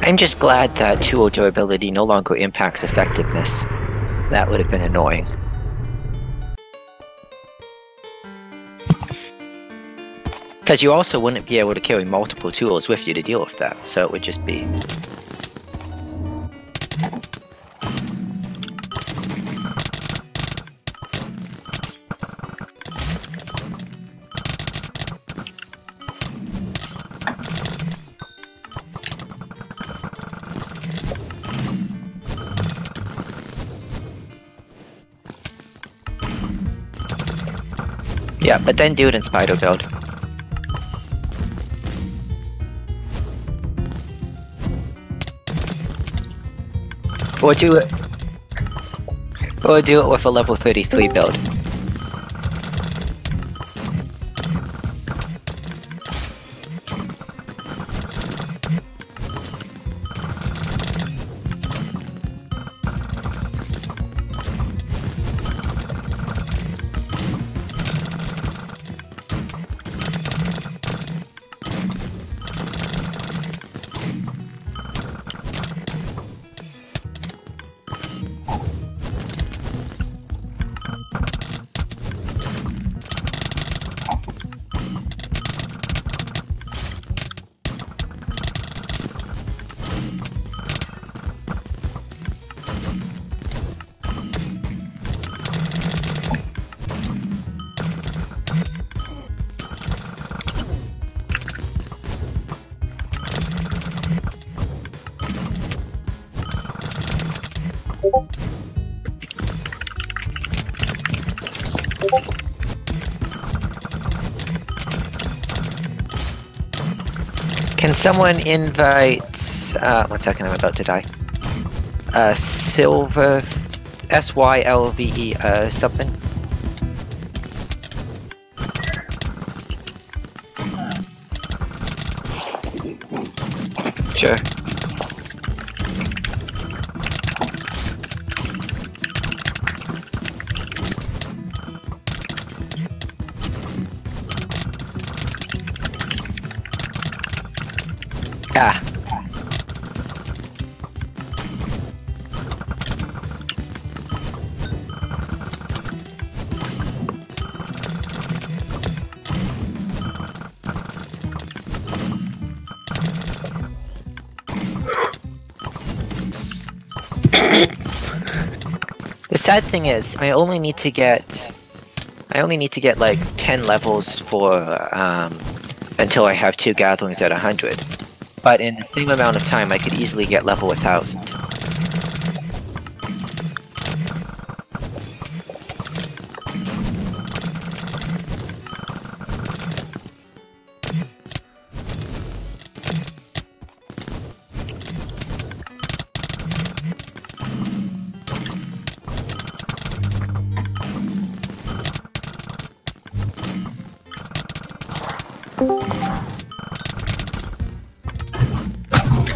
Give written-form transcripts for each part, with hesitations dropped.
I'm just glad that tool durability no longer impacts effectiveness. That would have been annoying. Because you also wouldn't be able to carry multiple tools with you to deal with that, so it would just be... Yeah, but then do it in spider build. Or do it with a level 33 build. Can someone invite... one second, I'm about to die. Silver... S-Y-L-V-E, something? Sure. Ah. The sad thing is, I only need to get like 10 levels for until I have 2 gatherings at 100. But in the same amount of time, I could easily get level 1000.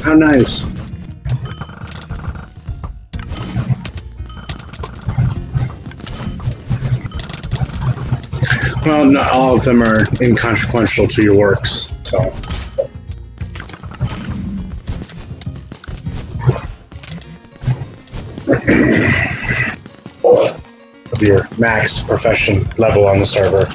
How nice. Well, not all of them are inconsequential to your works, so. Of your max profession level on the server.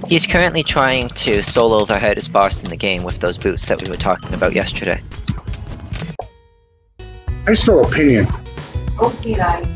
He's currently trying to solo the hardest boss in the game with those boots that we were talking about yesterday. I just no opinion. Okay, right.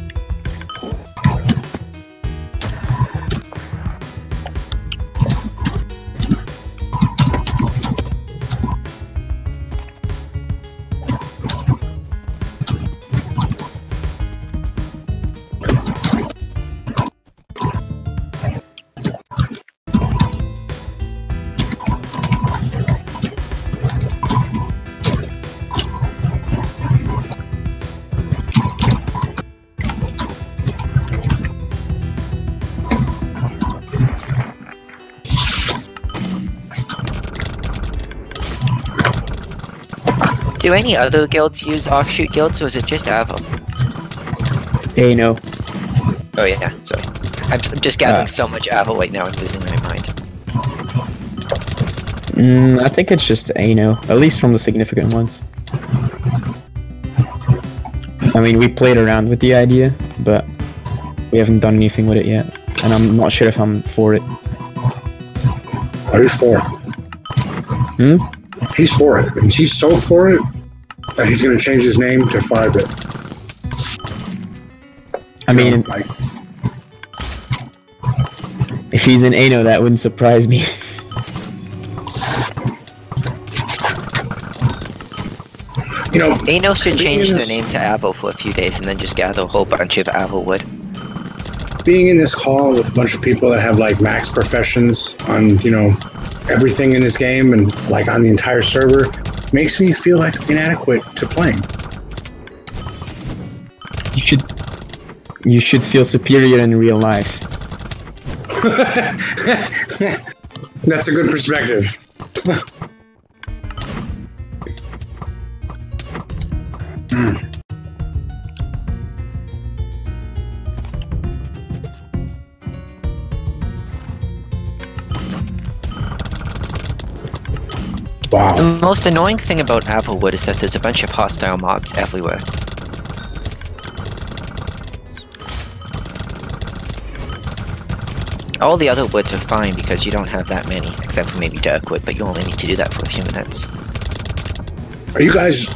Do any other guilds use offshoot guilds, or is it just Avo? Hey, no. Oh yeah, sorry. I'm just gathering so much Avo right now, I'm losing my mind. I think it's just Ano, at least from the significant ones. I mean, we played around with the idea, but we haven't done anything with it yet, and I'm not sure if I'm for it. Are you for it? He's for it, and he's so for it that he's going to change his name to 5-bit. I mean, if he's an Ano, that wouldn't surprise me. You know, Ano should change their name to Avo for a few days and then just gather a whole bunch of Avo wood. being in this call with a bunch of people that have like max professions on, you know, everything in this game and like on the entire server makes me feel like inadequate to playing. You should feel superior in real life. That's a good perspective. Wow. The most annoying thing about Avalwood is that there's a bunch of hostile mobs everywhere. All the other woods are fine because you don't have that many, except for maybe Darkwood, but you only need to do that for a few minutes. Are you guys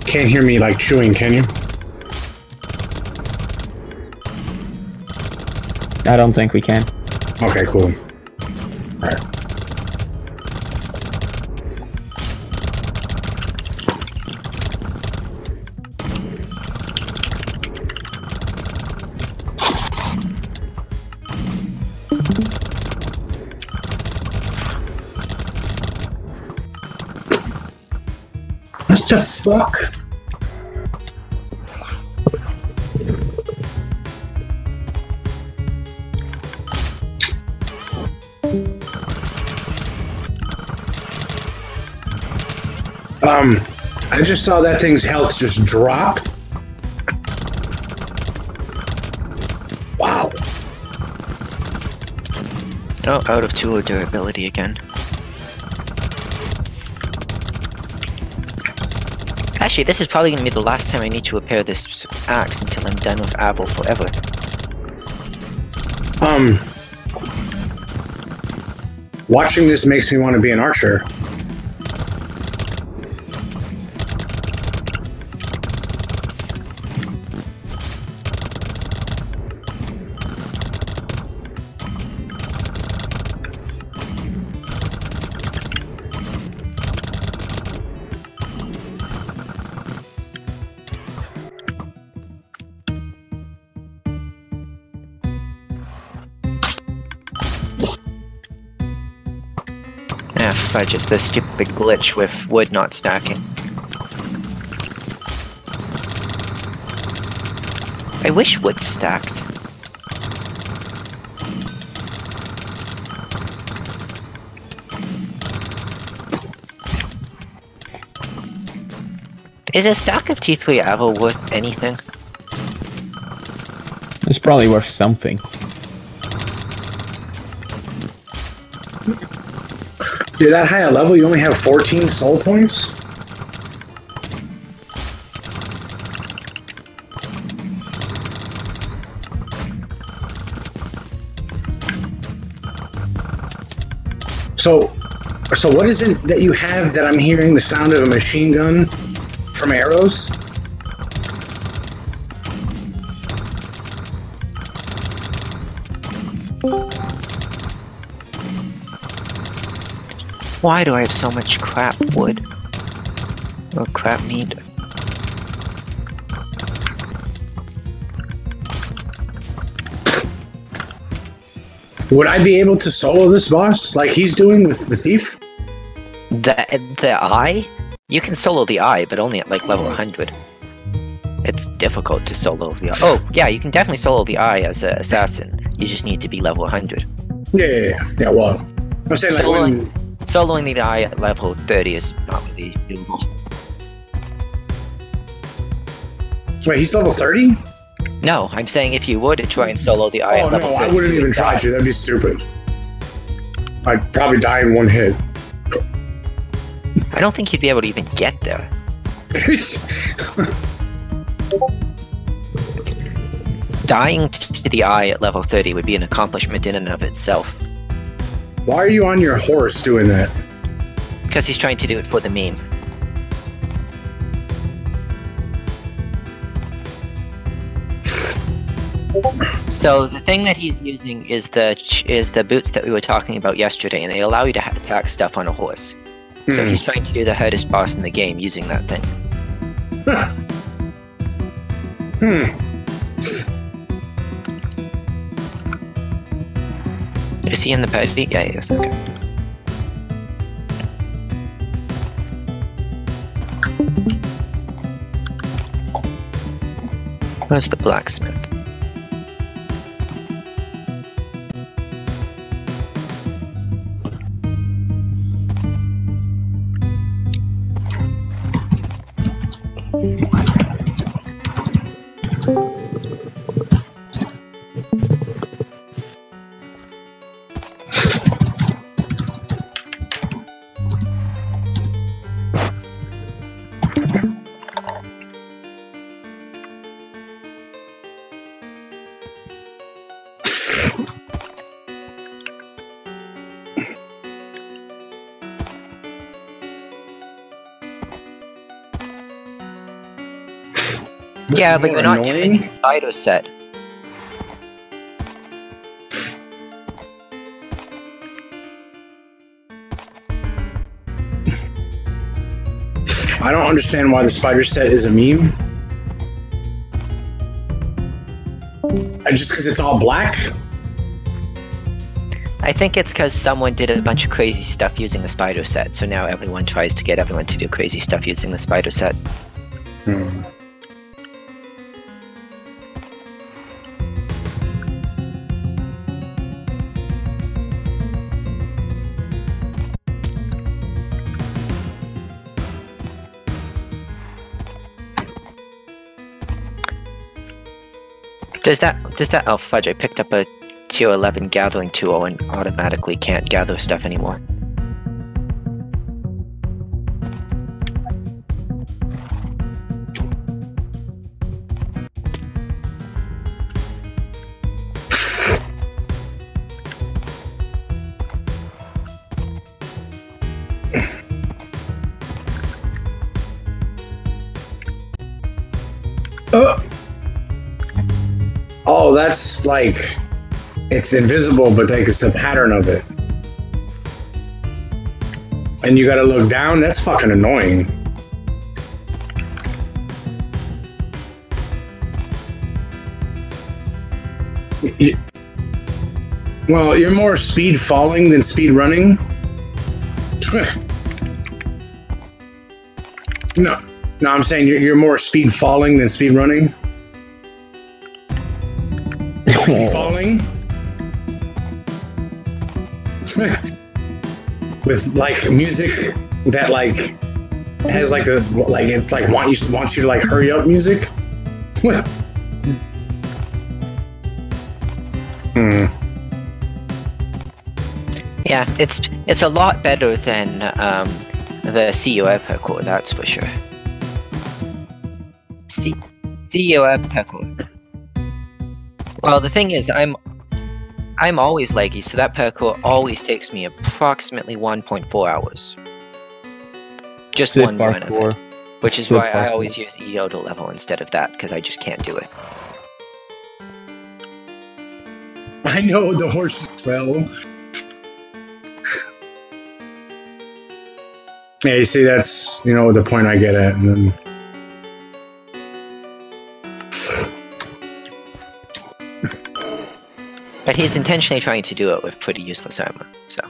can't hear me like chewing, can you? I don't think we can. Okay, cool. Alright. What the fuck? I just saw that thing's health just drop. Wow. Oh, out of 2 durability again. Actually, this is probably going to be the last time I need to repair this axe until I'm done with Aval forever. Watching this makes me want to be an archer. Ah, fudge, it's this stupid glitch with wood not stacking. I wish wood stacked. Is a stack of T3 Aval worth anything? It's probably worth something. You're that high a level, you only have 14 soul points? So what is it that you have that I'm hearing the sound of a machine gun from arrows? Why do I have so much crap wood? Or crap meat? Would I be able to solo this boss like he's doing with the thief? The eye? You can solo the eye, but only at like level 100. It's difficult to solo the eye. Oh, yeah, you can definitely solo the eye as an assassin. You just need to be level 100. Yeah, well, I'm saying like when... Soloing the eye at level 30 is not really doable. Wait, he's level 30? No, I'm saying if you were to try and solo the eye Oh at level no, 30, I wouldn't you even would try die. to. That'd be stupid. I'd probably die in one hit. I don't think you'd be able to even get there. Dying to the eye at level 30 would be an accomplishment in and of itself. Why are you on your horse doing that? Because he's trying to do it for the meme. So the thing that he's using is the boots that we were talking about yesterday, and they allow you to attack stuff on a horse. So he's trying to do the hardest boss in the game using that thing. Is he in the party? Yeah, he is. Okay. Where's the blacksmith? Yeah, but you're not doing the spider set. I don't understand why the spider set is a meme. Just because it's all black? I think it's because someone did a bunch of crazy stuff using the spider set, so now everyone tries to get everyone to do crazy stuff using the spider set. Does that oh fudge, I picked up a tier 11 gathering tool and automatically can't gather stuff anymore. Oh, that's like, it's invisible, but like it's the pattern of it. And you gotta look down? That's fucking annoying. Well, you're more speed falling than speed running. No, I'm saying you're more speed falling than speed running. Speed falling with like music that like has like the like it's like wants you to like hurry up music. Yeah, it's a lot better than the CUF parkour, that's for sure. CUF parkour. Well, the thing is, I'm always leggy, so that parkour always takes me approximately 1.4 hours. Just Sick one run of parkour. it. Which is Sick why I parkour. always use Eodo level instead of that, because I just can't do it. I know the horse fell. Yeah, you see, that's the point I get at, and then. But he's intentionally trying to do it with pretty useless armor, so.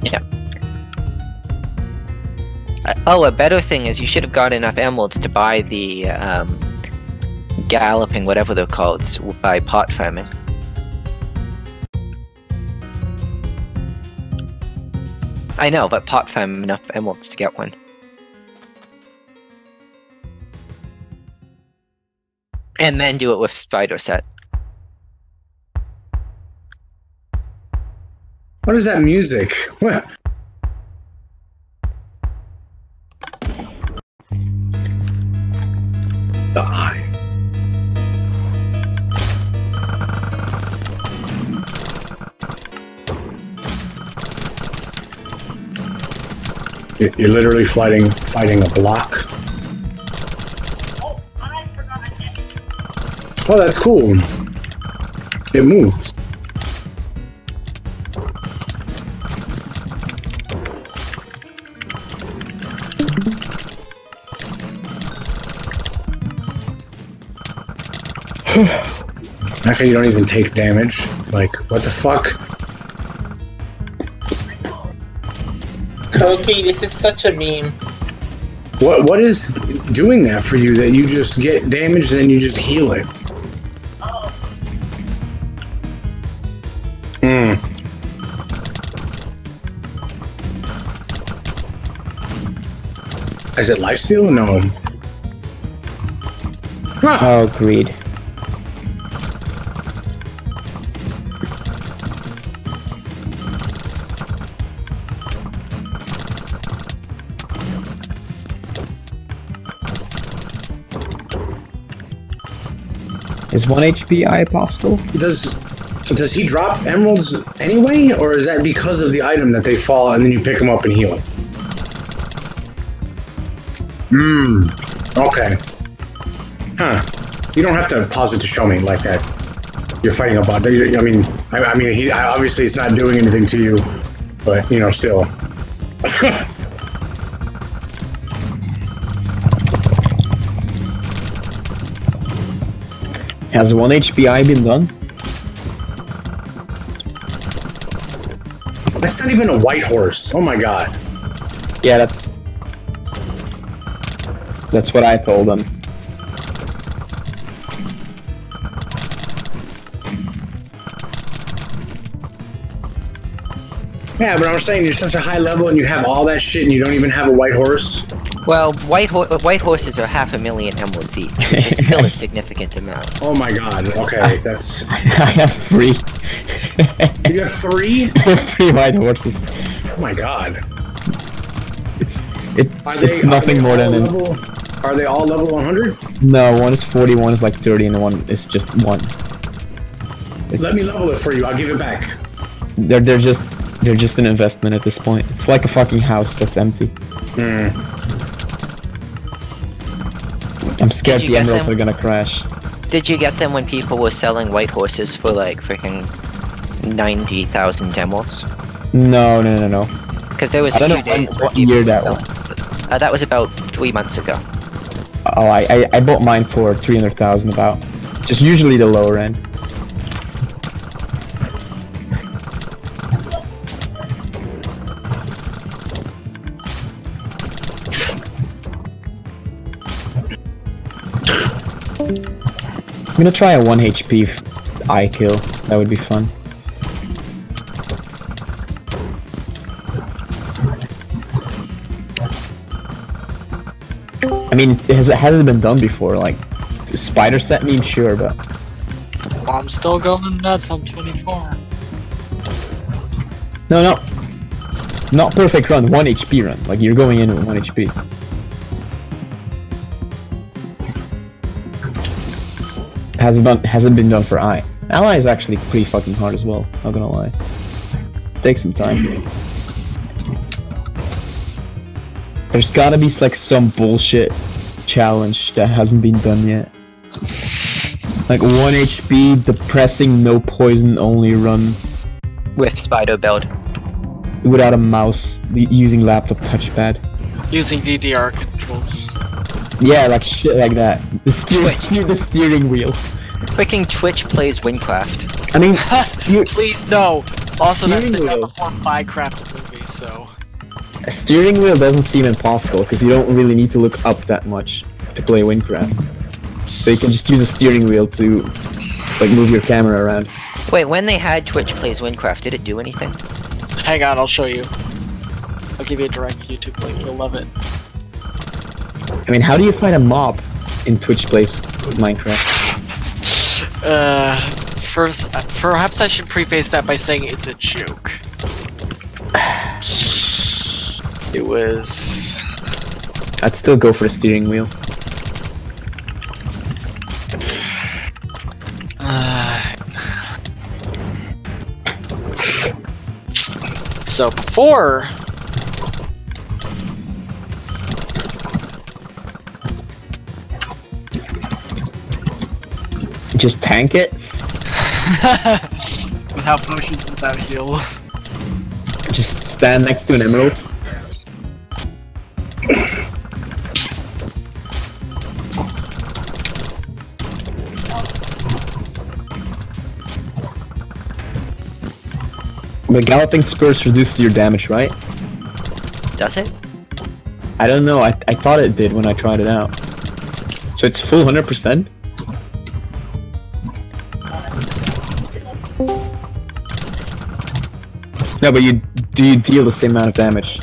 Yeah. Oh, a better thing is you should have got enough emeralds to buy the galloping, whatever they're called, by pot farming. I know, but pot farm enough emeralds to get one. And then do it with spider set. What is that music? What? The eye. You're literally fighting a block. Oh, that's cool. It moves. Actually, you don't even take damage. Like, what the fuck? Okay, this is such a meme. What is doing that for you? That you just get damaged, then you just heal it? Hmm. Is it lifesteal? No. Huh. Oh, greed. Is 1 HP eye possible? Does he drop emeralds anyway, or is that because of the item that they fall and then you pick them up and heal? Hmm. Okay. Huh. You don't have to pause it to show me like that. You're fighting a bot. I mean, obviously it's not doing anything to you, but you know, still. Has 1 HP eye been done? That's not even a white horse. Oh my god. Yeah, that's what I told them. Yeah, but I'm saying you're such a high level and you have all that shit and you don't even have a white horse. Well, white horses are 500,000 emeralds each, which is still a significant amount. Oh my god. Okay, that's. I have 3. You have 3? 3 white horses. Oh my god. It's nothing more than level, Are they all level 100? No, one is 40, one is like 30, and one is just 1. Let me level it for you. I'll give it back. They're just an investment at this point. It's like a fucking house that's empty. Hmm. I'm scared the emeralds are gonna crash. Did you get them when people were selling white horses for like freaking 90,000 emeralds? No. Because there was a few days where what people year were that selling. That was about 3 months ago. Oh, I bought mine for 300,000 about. Just usually the lower end. I'm gonna try a 1 HP eye kill. That would be fun. I mean, has it been done before? Like, spider set meme, sure, but... I'm still going nuts on 24. No. Not perfect run, 1 HP run. Like, you're going in with 1 HP. Hasn't been done for eye. Ally is actually pretty fucking hard as well, not gonna lie. Takes some time. There's gotta be like some bullshit challenge that hasn't been done yet. Like 1 HP, depressing, no poison only run. With spider build. Without a mouse, using laptop touchpad. Using DDR controls. Yeah, like shit like that. The steering wheel. Freaking Twitch plays Wynncraft. I mean, Please no. Also, that's steering been done wheel. before Minecraft movie, so. A steering wheel doesn't seem impossible because you don't really need to look up that much to play Wynncraft. So you can just use a steering wheel to like move your camera around. Wait, when they had Twitch plays Wynncraft, did it do anything? Hang on, I'll show you. I'll give you a direct YouTube link. You'll love it. I mean, how do you find a mob in Twitch plays with Minecraft? First, perhaps I should preface that by saying it's a joke. It was. I'd still go for the steering wheel. So before. Just tank it? Without potions, without heal. Just stand next to an emerald? The Galloping Spurs reduces your damage, right? Does it? I don't know, I thought it did when I tried it out. So it's full 100%? No, but do you deal the same amount of damage?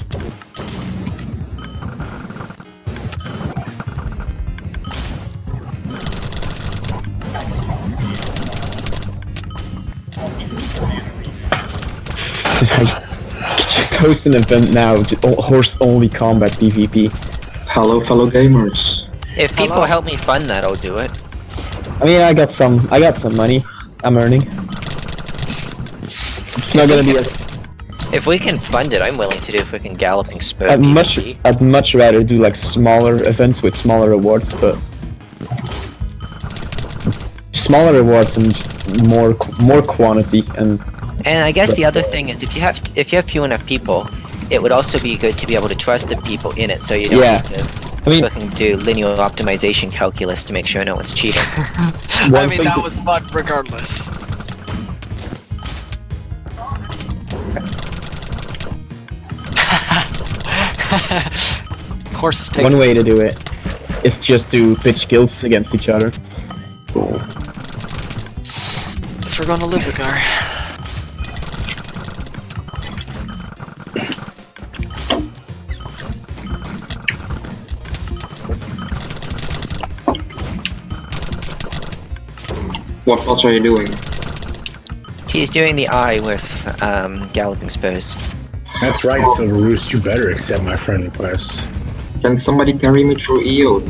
I just host an event now, horse-only combat PvP. Hello, fellow gamers. If people help me fund that, I'll do it. I mean, I got some money. I'm earning. It's not gonna be as. If we can fund it, I'm willing to do freaking Galloping Spurs. I'd much rather do like smaller events with smaller rewards, but smaller rewards and just more quantity and. And I guess the other thing is if you have few enough people, it would also be good to be able to trust the people in it, so you don't have to fucking do linear optimization calculus to make sure no one's cheating. I mean, that was fun regardless. Horses take. One way to do it is just to pitch guilds against each other. Guess we're gonna live with our. What pots are you doing? He's doing the eye with Galloping Spurs. That's right, Silver Roost. You better accept my friend request. Can somebody carry me through EO?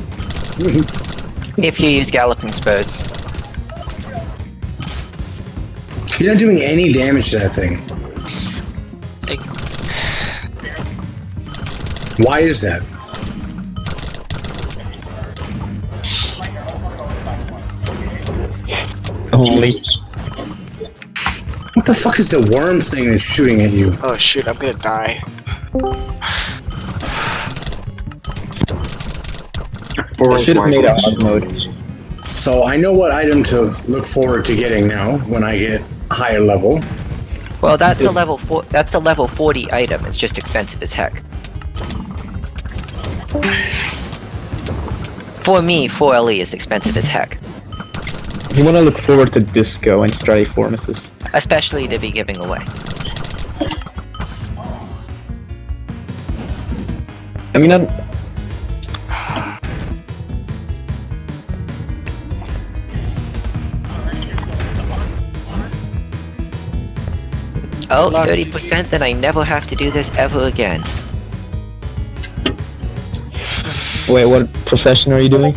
If you use Galloping Spurs. You're not doing any damage to that thing. Why is that? Only. What the fuck is the worm thing that's shooting at you? Oh shoot, I'm gonna die. Should have made a hard mode. So I know what item to look forward to getting now when I get higher level. Well, that's a level 40 item. It's just expensive as heck. For me, 4LE is expensive as heck. You want to look forward to Disco and Stratiformises. Especially to be giving away. I mean, Oh, 30%, then I never have to do this ever again. Wait, what profession are you doing?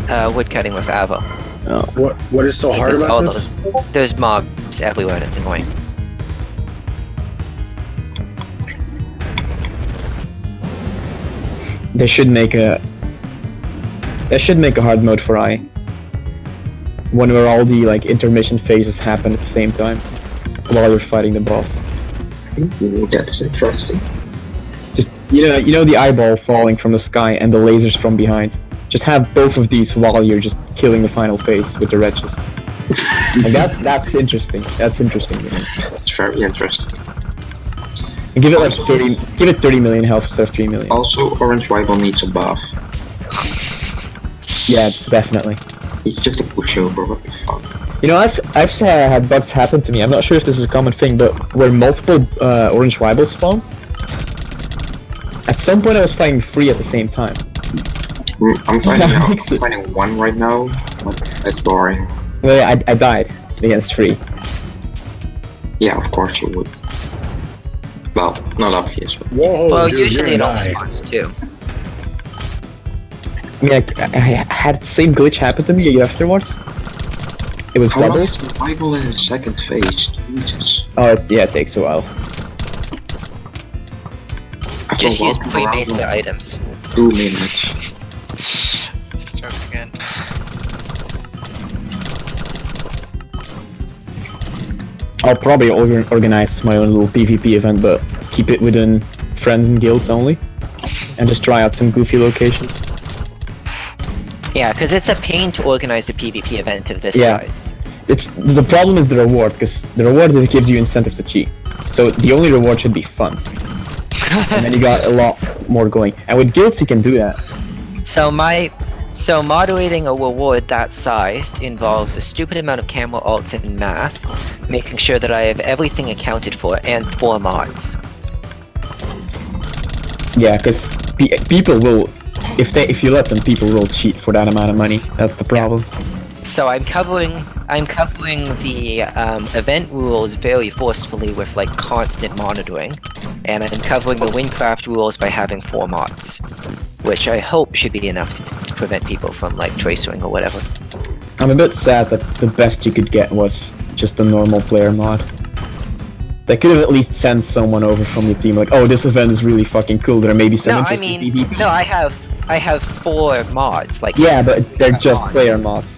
Woodcutting with Avo. Oh. What is so hard about this? There's mobs everywhere and it's annoying. They should make a hard mode for I. One where all the like intermission phases happen at the same time while you're fighting the boss. Ooh, that's interesting. Just you know the eyeball falling from the sky and the lasers from behind. Just have both of these while you're just killing the final phase with the wretches. And that's interesting. That's interesting to me. That's very interesting. And give it like 30 million health instead of 3 million. Also, Orange Rival needs a buff. Yeah, definitely. He's just a pushover, what the fuck? You know, I've had bugs happen to me. I'm not sure if this is a common thing, but where multiple orange rivals spawn, At some point I was fighting 3 at the same time. I'm fighting 1 right now, but that's boring. Well, yeah, I died against 3. Yeah, of course you would. Well, not obvious, but... Whoa, Well, dude, usually it you're all gonna die. spawns too. I mean, I had the same glitch happen to me afterwards. It was How long double. is survival in the second phase? Jesus. Oh, yeah, it takes a while. After Just use walking pre-made around items. 2 minutes. Start again. I'll probably organize my own little PvP event, but keep it within friends and guilds only. And just try out some goofy locations. Yeah, because it's a pain to organize a PvP event of this Yeah. size. The problem is the reward, because the reward is it gives you incentive to cheat. So the only reward should be fun. And then you got a lot more going. And with guilds you can do that. So moderating a reward that sized involves a stupid amount of camera alts and math, making sure that I have everything accounted for, and 4 mods. Yeah, because people will, if you let them, people will cheat for that amount of money. That's the problem. So I'm covering the event rules very forcefully with like constant monitoring, and I'm covering the Wynncraft rules by having 4 mods, which I hope should be enough to prevent people from like tracering or whatever. I'm a bit sad that the best you could get was just a normal player mod. They could have at least sent someone over from the team, like, oh, this event is really fucking cool. There may be some No, I interesting mean, PvP. no, I have 4 mods. Like, Yeah, but they're just mods. player mods.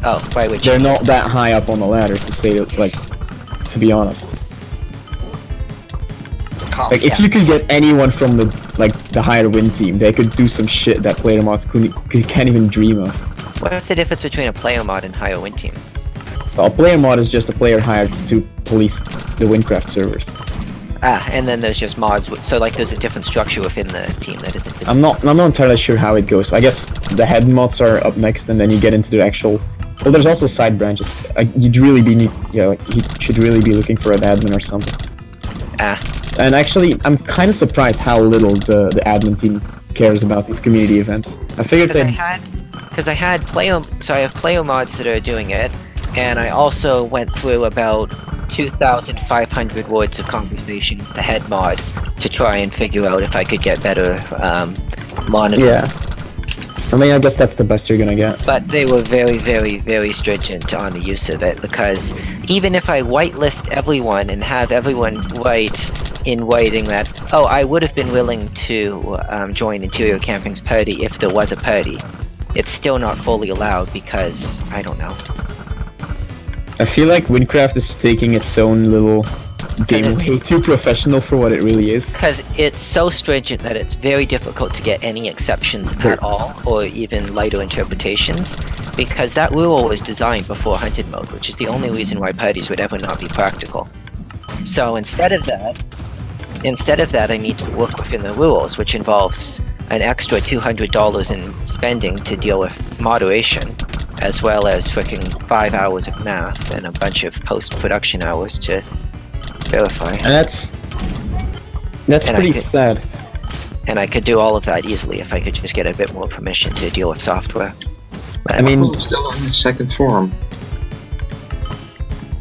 Oh, why would you? They're not that high up on the ladder to say, like, to be honest. Like, if you could get anyone from the higher win team, they could do some shit that player mods can't even dream of. What's the difference between a player mod and higher win team? Well, a player mod is just a player hired to police the Wynncraft servers. Ah, and then there's just mods. So like, there's a different structure within the team that isn't visible. I'm not entirely sure how it goes. I guess the head mods are up next, and then you get into the actual. Well, there's also side branches. You'd really be you should really be looking for an admin or something. Ah, And actually, I'm kind of surprised how little the admin team cares about these community events. I figured because I had player. So I have player mods that are doing it, and I also went through about 2,500 words of conversation with the head mod to try and figure out if I could get better monitoring. Yeah. I mean, I guess that's the best you're gonna get. But they were very, very, very stringent on the use of it, because even if I whitelist everyone and have everyone write in writing that, oh, I would have been willing to join Interior Camping's party if there was a party, it's still not fully allowed because, I don't know. I feel like Wynncraft is taking its own little game way too professional for what it really is. Because it's so stringent that it's very difficult to get any exceptions at all, or even lighter interpretations, because that rule was designed before Hunted Mode, which is the only reason why parties would ever not be practical. So instead of that, I need to work within the rules, which involves an extra $200 in spending to deal with moderation, as well as freaking 5 hours of math and a bunch of post-production hours to verify. And that's pretty sad. And I could do all of that easily if I could just get a bit more permission to deal with software. But I mean, Still on the second forum.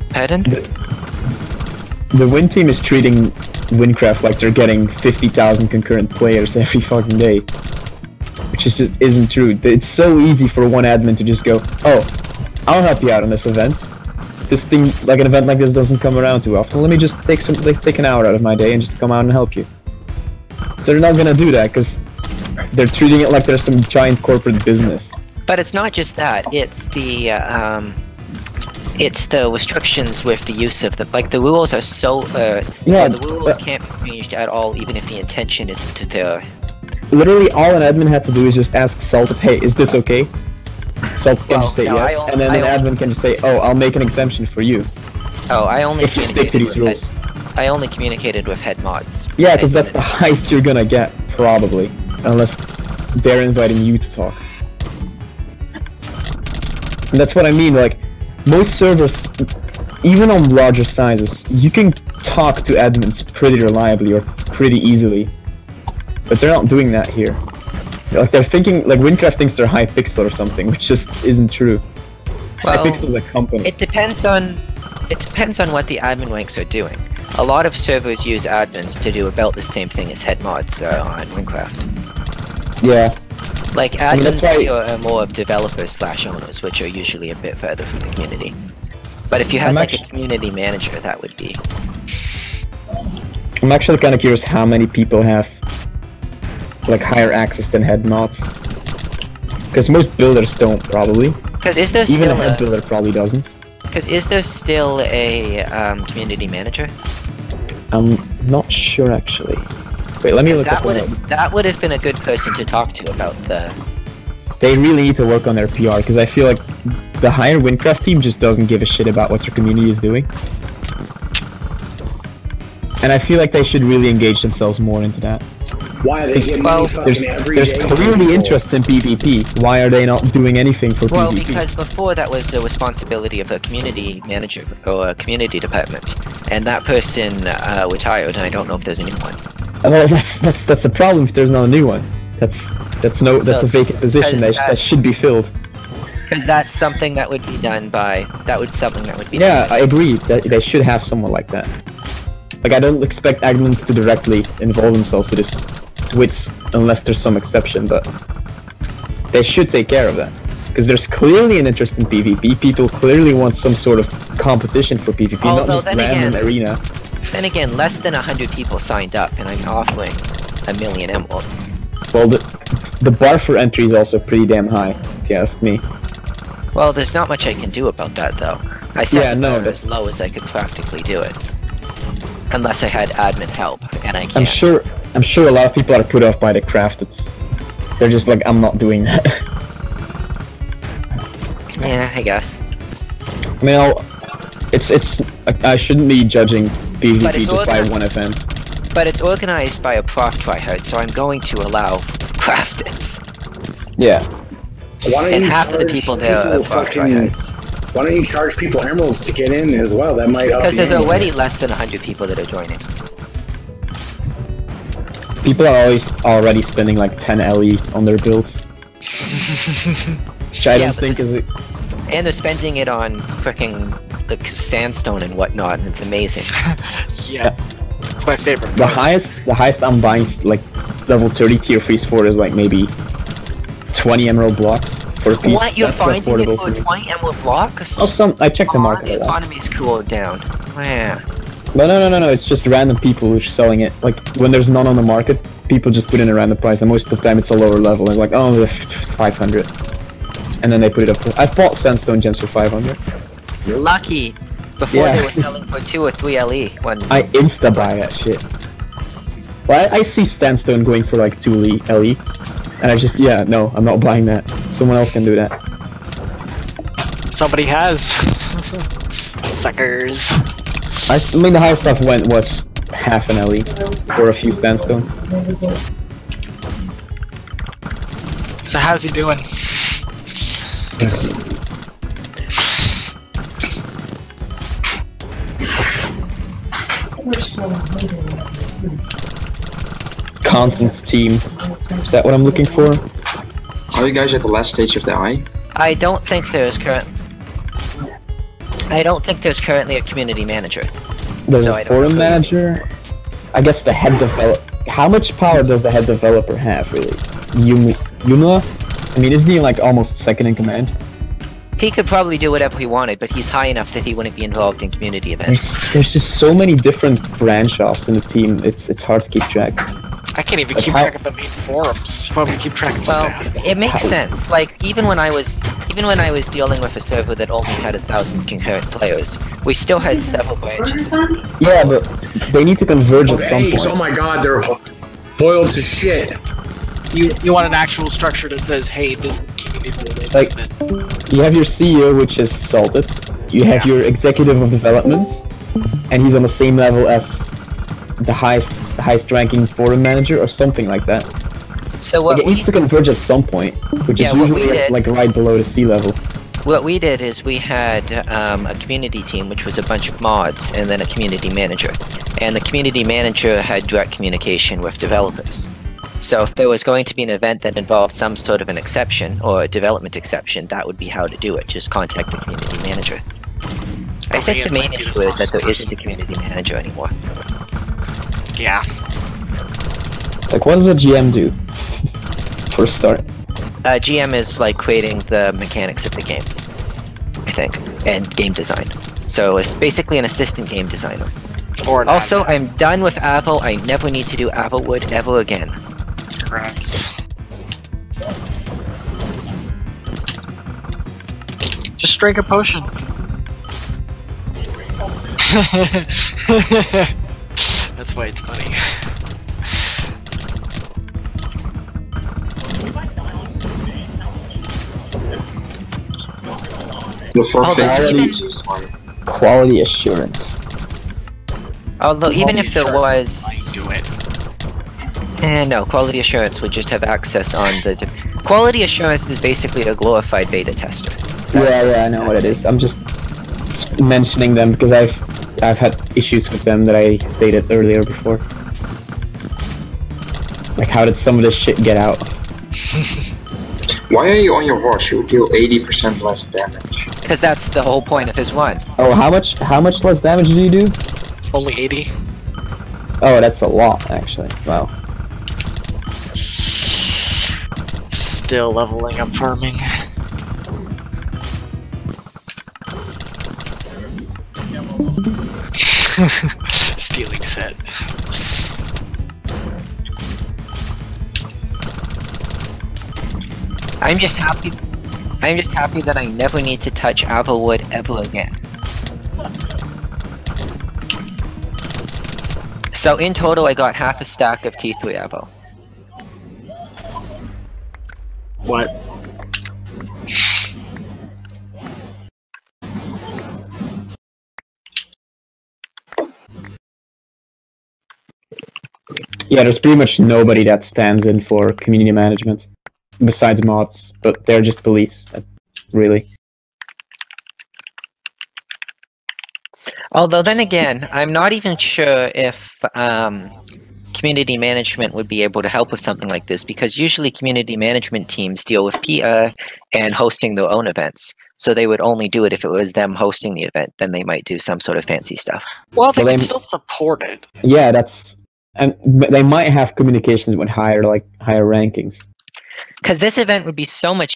pardon? The Win team is treating Wynncraft like they're getting 50,000 concurrent players every fucking day. Which just isn't true. It's so easy for one admin to just go, oh, I'll help you out on this event. This thing, like an event like this doesn't come around too often. Let me just take an hour out of my day and just come out and help you. They're not gonna do that because they're treating it like there's some giant corporate business. But it's not just that. It's the restrictions with the use of the, like, the rules are so the rules can't be changed at all, even if the intention isn't there. Literally, all an admin had to do is just ask Salted, hey, is this okay? Salted can just say no, yes, and then an admin can just say, oh, I'll make an exemption for you. Oh, I only If you stick to these rules. I only communicated with head mods. Yeah, because that's the highest you're gonna get, probably. Unless they're inviting you to talk. And that's what I mean, like, most servers, even on larger sizes, you can talk to admins pretty reliably or pretty easily. but they're not doing that here. Like they're thinking, like Wynncraft thinks they're Hypixel or something, which just isn't true. Well, Hypixel is a company. It depends on what the admin ranks are doing. A lot of servers use admins to do about the same thing as head mods on Wynncraft. Yeah. Like mean, admins that's why- here are more of developers / owners, which are usually a bit further from the community. But if you had I'm like a actu- community manager, that would be. I'm actually kind of curious how many people have like higher access than head mods. Because most builders don't, probably. Because is there Even a still head builder probably doesn't. Because is there still a community manager? I'm not sure actually. Wait, let me Because look up that would have been a good person to talk to about the. They really need to work on their PR, because I feel like the higher Wynncraft team just doesn't give a shit about what their community is doing. And I feel like they should really engage themselves more into that. Why they get money fucking every There's day? clearly interest in PvP. Why are they not doing anything for Well, PvP? because before that was the responsibility of a community manager or a community department, and that person retired, and I don't know if there's a new one. Well, that's a problem if there's not a new one. That's a vacant position that should be filled. Because that's something that would be done by. Yeah, I agree. That they should have someone like that. Like, I don't expect admins to directly involve themselves with this twits unless there's some exception, but they should take care of that. Because there's clearly an interest in PvP. People clearly want some sort of competition for PvP, not Although just random arena. Then again, less than 100 people signed up, and I'm offering 1 million emeralds. Well, the bar for entry is also pretty damn high, if you ask me. Well, there's not much I can do about that, though. I set Yeah, the no, bar as low as I could practically do it. Unless I had admin help, and I can't. I'm sure a lot of people are put off by the crafted. They're just like, I'm not doing that. Yeah, I guess. I mean, I shouldn't be judging But PvP it's just by organ- one event. But it's organized by a prof tryhard, so I'm going to allow crafteds. Yeah. Why don't And you half of the charge people there are prof fucking- tryhards. Why don't you charge people emeralds to get in as well? That might help. Because you there's anyway. already less than 100 people that are joining. People are already spending like 10 LE on their builds. Which I Yeah, don't but think this- is... And they're spending it on fricking like sandstone and whatnot, and it's amazing. Yeah. It's my favorite. The highest I'm buying like level 30 tier 3 for is like maybe 20 emerald blocks for a piece. What? You're That's finding it affordable for me. 20 emerald blocks? Oh, I checked the market. The a lot. economy's cooled down. Yeah. No, it's just random people who are selling it. Like, when there's none on the market, people just put in a random price, and most of the time it's a lower level. It's like, oh, 500. And then they put it up for... I've bought sandstone gems for 500. You're lucky. Before Yeah. they were selling for 2 or 3 LE. When I insta-buy that shit. Well, I see sandstone going for like 2 LE. And I just, yeah, no, I'm not buying that. Someone else can do that. Somebody has. Suckers. I mean, the highest stuff went was half an LE for a few sandstone. So how's he doing? Content team. Is that what I'm looking for? Are you guys at the last stage of the eye? I don't think there's currently a community manager. There's So I a don't forum know. manager. I guess the head developer. How much power does the head developer have, really? Yuma? I mean, isn't he like almost second in command? He could probably do whatever he wanted, but he's high enough that he wouldn't be involved in community events. There's just so many different branch offs in the team. It's hard to keep track. I can't even Like keep how- track of the main forums. You want me to keep track of Well, staff? it makes sense. Like even when I was dealing with a server that only had 1,000 concurrent players, we still had several branches. Yeah, but they need to converge at some Hey, oh point. my god, they're boiled to shit. You want an actual structure that says, hey, this is community related. Like, you have your CEO, which is Salted. You have your executive of development, and he's on the same level as the highest ranking forum manager or something like that. So Like, it needs to converge at some point, which Yeah, is what we usually did- like right below the sea level. What we did is we had a community team, which was a bunch of mods, and then a community manager. And the community manager had direct communication with developers. So if there was going to be an event that involved some sort of an exception or a development exception, that would be how to do it. Just contact the community manager. I think the main issue is that there isn't a community manager anymore. Yeah. Like, what does a GM do? For a start. GM is like creating the mechanics of the game, I think, and game design. So it's basically an assistant game designer. Or an Also, admin. I'm done with Avel. I never need to do Avelwood ever again. Congrats. Just drink a potion. That's why it's funny. The Although forfeit even- is just one. Quality assurance. Although even if there Insurance was... might do it. No, quality assurance would just have access on the... Quality assurance is basically a glorified beta tester. Yeah, I know what it is. I'm just mentioning them because I've had issues with them that I stated earlier before. Like, how did some of this shit get out? Why are you on your horse? You deal 80% less damage. Because that's the whole point of his run. Oh, how much less damage do you do? Only 80. Oh, that's a lot, actually. Wow. Still leveling up farming. Stealing set. I'm just happy that I never need to touch Avelwood ever again. So in total, I got half a stack of T3 Avel. What? Yeah, there's pretty much nobody that stands in for community management. Besides mods, but they're just police, really. Although then again, I'm not even sure if community management would be able to help with something like this, because usually community management teams deal with PR and hosting their own events. So they would only do it if it was them hosting the event, then they might do some sort of fancy stuff. Well, they Well, can they- still support it. Yeah, but they might have communications with higher rankings. Because this event would be so much